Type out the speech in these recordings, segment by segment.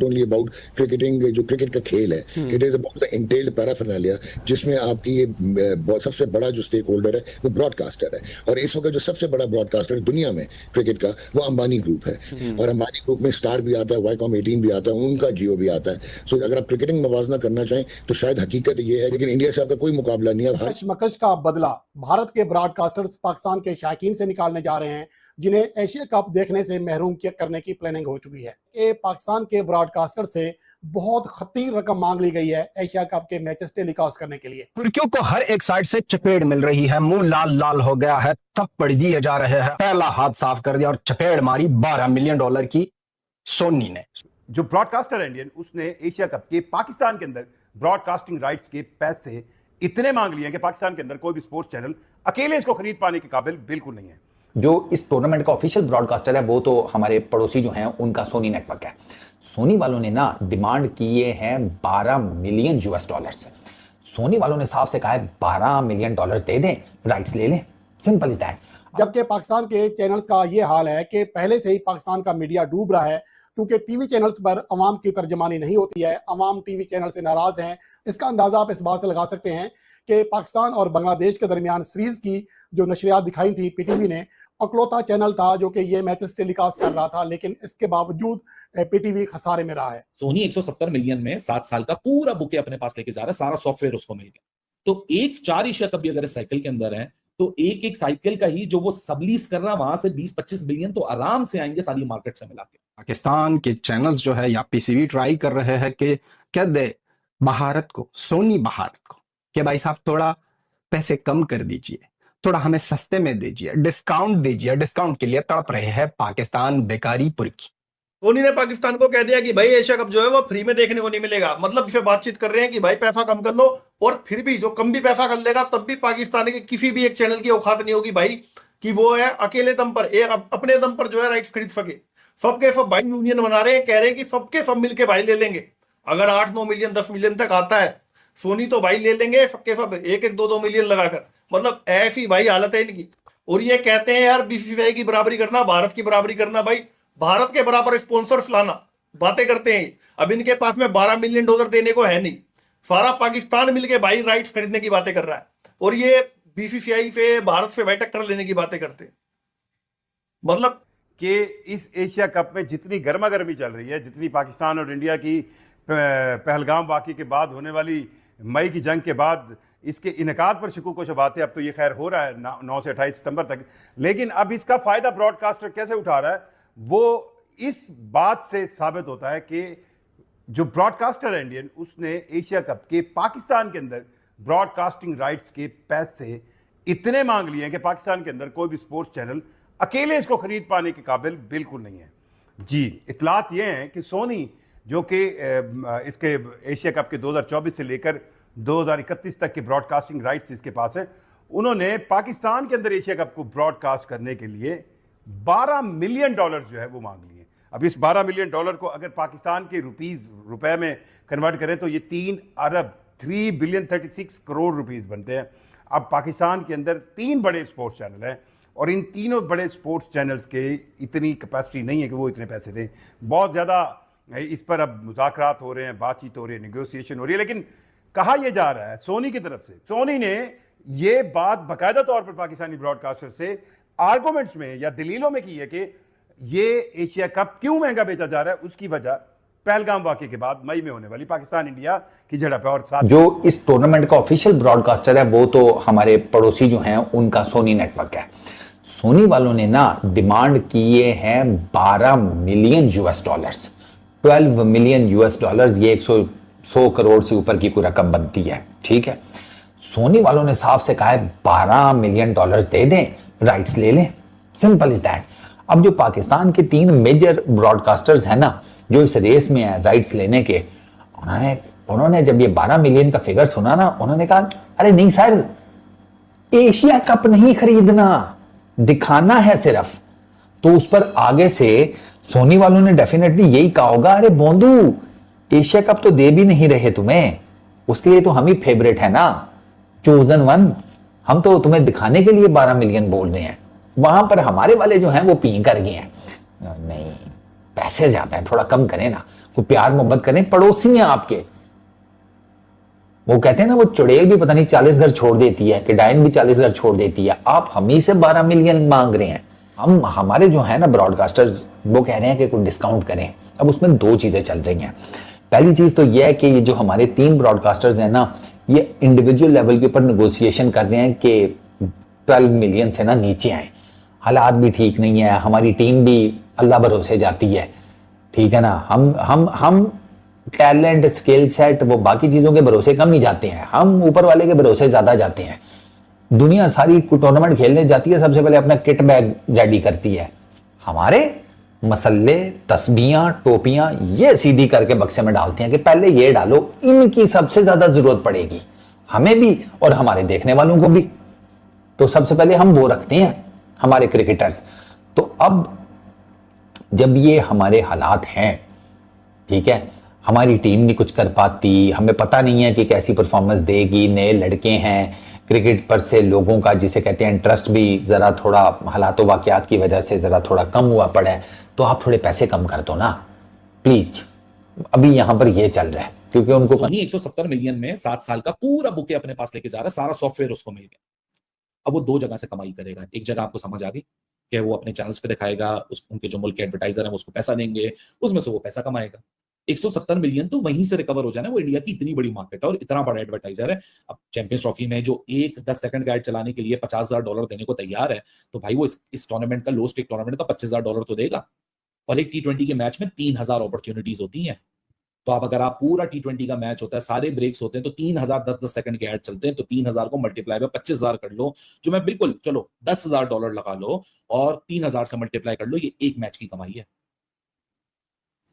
Only about cricketing, जो cricket का खेल है, इट इज अबाउट द इंटेल्ड पैराफर्नालिया, जिसमें आपकी ये सबसे बड़ा जो स्टेक होल्डर है वो ब्रॉडकास्टर है। और इस वक्त जो सबसे बड़ा ब्रॉडकास्टर दुनिया में क्रिकेट का वो अंबानी ग्रुप है। और अंबानी ग्रुप में स्टार भी आता है, वाईकॉम 18 भी आता है, उनका जियो भी आता है। सो अगर आप क्रिकेटिंग मवाजना करना चाहें तो शायद हकीकत ये है, लेकिन इंडिया से आपका कोई मुकाबला नहीं है। कशमकश का बदला भारत के ब्रॉडकास्टर्स पाकिस्तान के शायकीन से निकालने जा रहे हैं, जिन्हें एशिया कप देखने से महरूम करने की प्लानिंग हो चुकी है। कि पाकिस्तान के ब्रॉडकास्टर से बहुत खतीर रकम मांग ली गई है एशिया कप के मैचेस टेलीकास्ट करने के लिए। तुर्कियों को हर एक साइड से चपेट मिल रही है, मुंह लाल लाल हो गया है, तब पड़ दिए जा रहे हैं। पहला हाथ साफ कर दिया और चपेट मारी $12 मिलियन की सोनी ने। जो ब्रॉडकास्टर है इंडियन, उसने एशिया कप के पाकिस्तान के अंदर ब्रॉडकास्टिंग राइट्स के पैसे इतने मांग लिए हैं कि पाकिस्तान के अंदर कोई भी स्पोर्ट्स चैनल अकेले इसको खरीद पाने के काबिल बिल्कुल नहीं है। जो इस टूर्नामेंट का ऑफिशियल ब्रॉडकास्टर है वो तो हमारे पड़ोसी जो हैं उनका सोनी नेटवर्क है। सोनी वालों ने ना डिमांड किए हैं $12 मिलियन से। सोनी वालों ने साफ से कहा है $12 मिलियन दे दें, राइट्स ले लें, सिंपल इज दैट। जबकि पाकिस्तान के चैनल्स का ये हाल है कि पहले से ही पाकिस्तान का मीडिया डूब रहा है, क्योंकि टीवी चैनल्स पर अवाम की तर्जमानी नहीं होती है, अवाम टीवी चैनल से नाराज हैं। इसका अंदाजा आप इस बात से लगा सकते हैं कि पाकिस्तान और बांग्लादेश के दरमियान सीरीज की जो नशरियात दिखाई थी पीटीवी ने, अकलौता चैनल था जो कि ये मैचेस टेलीकास्ट कर रहा था, लेकिन इसके बावजूद पीटीवी खसारे में रहा है। सोनी 170 मिलियन में 7 साल का पूरा बुके अपने पास लेके जा रहा है, सारा सॉफ्टवेयर उसको मिल गया। तो एक 4 एशिया कप भी अगर इस साइकिल के अंदर है तो एक एक साइकिल का ही जो वो सबलीज कर रहा है वहां से 20-25 बिलियन तो आराम से आएंगे सारी मार्केट से मिला के। पाकिस्तान के चैनल्स जो है या पीसीबी ट्राई कर रहे हैं कि क्या दे भारत को, सोनी भारत को, कि भाई साहब थोड़ा पैसे कम कर दीजिए, थोड़ा हमें सस्ते में दीजिए, डिस्काउंट दीजिए। डिस्काउंट के लिए तड़प रहे हैं पाकिस्तान बेकारी पुरखी। सोनी ने पाकिस्तान को कह दिया कि भाई एशिया कप जो है वो फ्री में देखने को नहीं मिलेगा। मतलब फिर बातचीत कर रहे हैं कि भाई पैसा कम कर लो, और फिर भी जो कम भी पैसा कर लेगा तब भी पाकिस्तान के किसी भी एक चैनल की औकात नहीं होगी भाई कि वो है अकेले दम पर, एक अपने दम पर जो है राइट्स खरीद सके। सबके सब भाई यूनियन बना रहे हैं, कह रहे हैं कि सबके सब मिलके भाई ले लेंगे। अगर 8-9 मिलियन 10 मिलियन तक आता है सोनी तो भाई ले लेंगे सबके सब, 1-2 मिलियन लगाकर। मतलब ऐसी भाई हालत है इनकी। और ये कहते हैं यार बीसीसीआई की बराबरी करना, भारत की बराबरी करना। भाई भारत के बराबर स्पॉन्सर्स लाना, बातें करते हैं। अब इनके पास में $12 मिलियन देने को है नहीं, सारा पाकिस्तान मिलके भाई राइट्स खरीदने की बातें कर रहा है, और ये बीसीसीआई से भारत से भाई टक्कर लेने की बातें करते हैं। मतलब कि इस एशिया कप में जितनी गर्मा गर्मी चल रही है, जितनी पाकिस्तान और इंडिया की पहलगाम वाक़ई के बाद होने वाली मई की जंग के बाद इसके इनकाद पर शकूक व शुबहतें, अब तो ये खैर हो रहा है 9 से 28 सितंबर तक, लेकिन अब इसका फायदा ब्रॉडकास्टर कैसे उठा रहा है वो इस बात से साबित होता है कि जो ब्रॉडकास्टर है इंडियन, उसने एशिया कप के पाकिस्तान के अंदर ब्रॉडकास्टिंग राइट्स के पैसे इतने मांग लिए हैं कि पाकिस्तान के अंदर कोई भी स्पोर्ट्स चैनल अकेले इसको खरीद पाने के काबिल बिल्कुल नहीं है। जी, इतलात ये हैं कि सोनी जो कि इसके एशिया कप के 2024 से लेकर 2031 तक के ब्रॉडकास्टिंग राइट्स इसके पास है, उन्होंने पाकिस्तान के अंदर एशिया कप को ब्रॉडकास्ट करने के लिए $12 मिलियन जो है वो मांग लिए। अब इस $12 मिलियन को अगर पाकिस्तान के रुपए में कन्वर्ट करें तो ये 3 अरब 3 बिलियन 36 करोड़ रुपीस बनते हैं। अब पाकिस्तान के अंदर 3 बड़े स्पोर्ट्स चैनल हैं और इन तीनों बड़े स्पोर्ट्स चैनल्स के इतनी कैपेसिटी नहीं है कि वो इतने पैसे दें। बहुत ज़्यादा इस पर अब मुज़ाकरात हो रहे हैं, बातचीत हो रही है, नेगोशिएशन हो रही है, लेकिन कहा यह जा रहा है सोनी की तरफ से, सोनी ने ये बात बाकायदा तौर पर पाकिस्तानी ब्रॉडकास्टर से आर्गुमेंट्स में या दलीलों में की है कि ये एशिया कप क्यों महंगा बेचा जा रहा है, उसकी वजह पहलगाम वाक़े के बाद मई में होने वाली पाकिस्तान इंडिया की झड़प है। और साथ जो इस टूर्नामेंट का ऑफिशियल ब्रॉडकास्टर है वो तो हमारे पड़ोसी जो हैं उनका सोनी नेटवर्क है। सोनी वालों ने ना डिमांड किए हैं $12 मिलियन 12 मिलियन ये 100 करोड़ से ऊपर की कोई रकम बनती है, ठीक है। सोनी वालों ने साफ से कहा है $12 मिलियन दे दें, राइट्स ले लें, सिंपल इज दैट। अब जो पाकिस्तान के 3 मेजर ब्रॉडकास्टर्स हैं ना जो इस रेस में है राइट्स लेने के, उन्होंने जब ये 12 मिलियन का फिगर सुना ना, उन्होंने कहा अरे नहीं सर, एशिया कप नहीं खरीदना, दिखाना है सिर्फ। तो उस पर आगे से सोनी वालों ने डेफिनेटली यही कहा होगा, अरे बोंदू एशिया कप तो दे भी नहीं रहे तुम्हें, उसके लिए तो हम ही फेवरेट है ना, चोजन वन, हम तो तुम्हें दिखाने के लिए 12 मिलियन बोल रहे हैं। वहां पर हमारे वाले जो हैं वो पी कर गए हैं, नहीं पैसे ज्यादा है, थोड़ा कम करें ना, कोई प्यार मोहब्बत करें, पड़ोसी हैं आपके। वो कहते हैं ना, वो चुड़ैल भी पता नहीं 40 घर छोड़ देती है, कि डायन भी 40 घर छोड़ देती है, आप हम ही से 12 मिलियन मांग रहे हैं। हम हमारे जो है ना ब्रॉडकास्टर्स, वो कह रहे हैं कि कोई डिस्काउंट करें। अब उसमें दो चीजें चल रही हैं। पहली चीज तो यह है कि ये जो हमारे 3 ब्रॉडकास्टर्स हैं ना, ये इंडिविजुअल लेवल के ऊपर नेगोशिएशन कर रहे हैं कि 12 मिलियन से ना नीचे आए। हालात भी ठीक नहीं है, हमारी टीम भी अल्लाह भरोसे जाती है, ठीक है ना। हम टैलेंट, स्किल सेट, वो बाकी चीजों के भरोसे कम ही जाते हैं, हम ऊपर वाले के भरोसे ज्यादा जाते हैं। दुनिया सारी टूर्नामेंट खेलने जाती है, सबसे पहले अपना किट बैग रेडी करती है। हमारे मसल्ले, तस्बीहां, टोपियां ये सीधी करके बक्से में डालते हैं कि पहले ये डालो, इनकी सबसे ज्यादा जरूरत पड़ेगी हमें भी और हमारे देखने वालों को भी। तो सबसे पहले हम वो रखते हैं, हमारे क्रिकेटर्स। तो अब जब ये हमारे हालात हैं, ठीक है, हमारी टीम नहीं कुछ कर पाती, हमें पता नहीं है कि कैसी परफॉर्मेंस देगी, नए लड़के हैं, क्रिकेट पर से लोगों का जिसे कहते हैं इंटरेस्ट भी जरा थोड़ा हालातों वाकयात की वजह से जरा थोड़ा कम हुआ पड़ा है, तो आप थोड़े पैसे कम कर दो ना प्लीज। अभी यहां पर ये चल रहा है क्योंकि उनको सोनी 170 मिलियन में 7 साल का पूरा बुके अपने पास लेके जा रहा है, सारा सॉफ्टवेयर उसको मिल गया। अब वो 2 जगह से कमाई करेगा। एक जगह आपको समझ आ गई कि वो अपने चैनल्स पे दिखाएगा, उनके जो मुल्क के एडवर्टाइजर हैं उसको पैसा देंगे, उसमें से वो पैसा कमाएगा। 170 मिलियन तो वहीं से रिकवर हो जाना। वो इंडिया की इतनी बड़ी मार्केट है और इतना बड़ा एडवर्टाइजर है। अब चैंपियंस ट्रॉफी में जो एक 10 सेकंड का एड चलाने के लिए $50,000 देने को तैयार है, तो भाई वो इस टूर्नामेंट का, लो स्टेक टूर्नामेंट का $25,000 तो देगा। और एक T20 के मैच में 3000 अपॉर्चुनिटीज होती हैं। तो आप अगर आप पूरा T20 का मैच होता है, सारे ब्रेक्स होते हैं, तो 3000 10-10 सेकंड के ऐड चलते हैं, तो 3000 को मल्टीप्लाई बाय 25,000 कर लो, जो मैं बिल्कुल, चलो $10,000 लगा लो और 3000 से मल्टीप्लाई कर लो, ये एक मैच की कमाई है।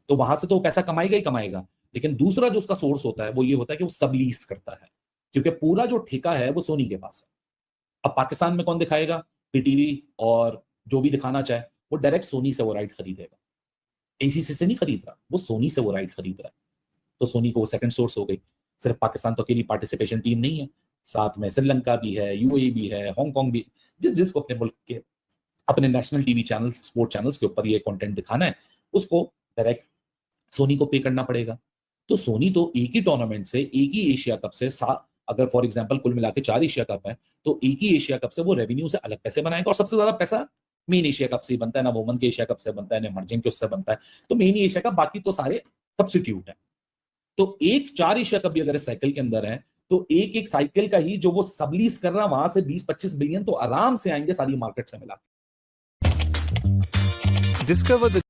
तो वहां से तो पैसा कमाएगा ही कमाएगा। लेकिन दूसरा जो उसका सोर्स होता है वो ये होता है कि वो सबलीज करता है, क्योंकि पूरा जो ठेका है वो सोनी के पास है। अब पाकिस्तान में कौन दिखाएगा? पीटीवी और जो भी दिखाना चाहे वो डायरेक्ट सोनी से वो राइट खरीदेगा। एसीसी से नहीं खरीद रहा, वो सोनी से वो राइट खरीद रहा है। तो सोनी को वो सेकंड सोर्स हो गई। सिर्फ पाकिस्तान तो अकेली पार्टिसिपेशन टीम नहीं है, साथ में श्रीलंका भी है, यूएई भी है, हांगकांग भी। जिसको अपने मुल्क के अपने national TV channel, sport channels के ऊपर ये कंटेंट दिखाना है, उसको डायरेक्ट सोनी को पे करना पड़ेगा। तो सोनी तो एक ही टूर्नामेंट से, एक ही एशिया कप से, अगर फॉर एग्जांपल कुल मिला के 4 एशिया कप है, तो एक ही एशिया कप से वो रेवेन्यू से अलग पैसे बनाएगा। और सबसे ज्यादा पैसा मेन एशिया कप से बनता है, ना वुमेन के एशिया कप से बनता है, ना इमर्जिंग के उससे बनता है। तो मेन एशिया कप, बाकी तो सारे सब्स्टिट्यूट है। तो एक 4 एशिया कप भी अगर इस साइकिल के अंदर है, तो एक एक साइकिल का ही जो वो सबलीज कर रहा है, वहां से 20-25 बिलियन तो आराम से आएंगे सारी मार्केट से मिला। Discover the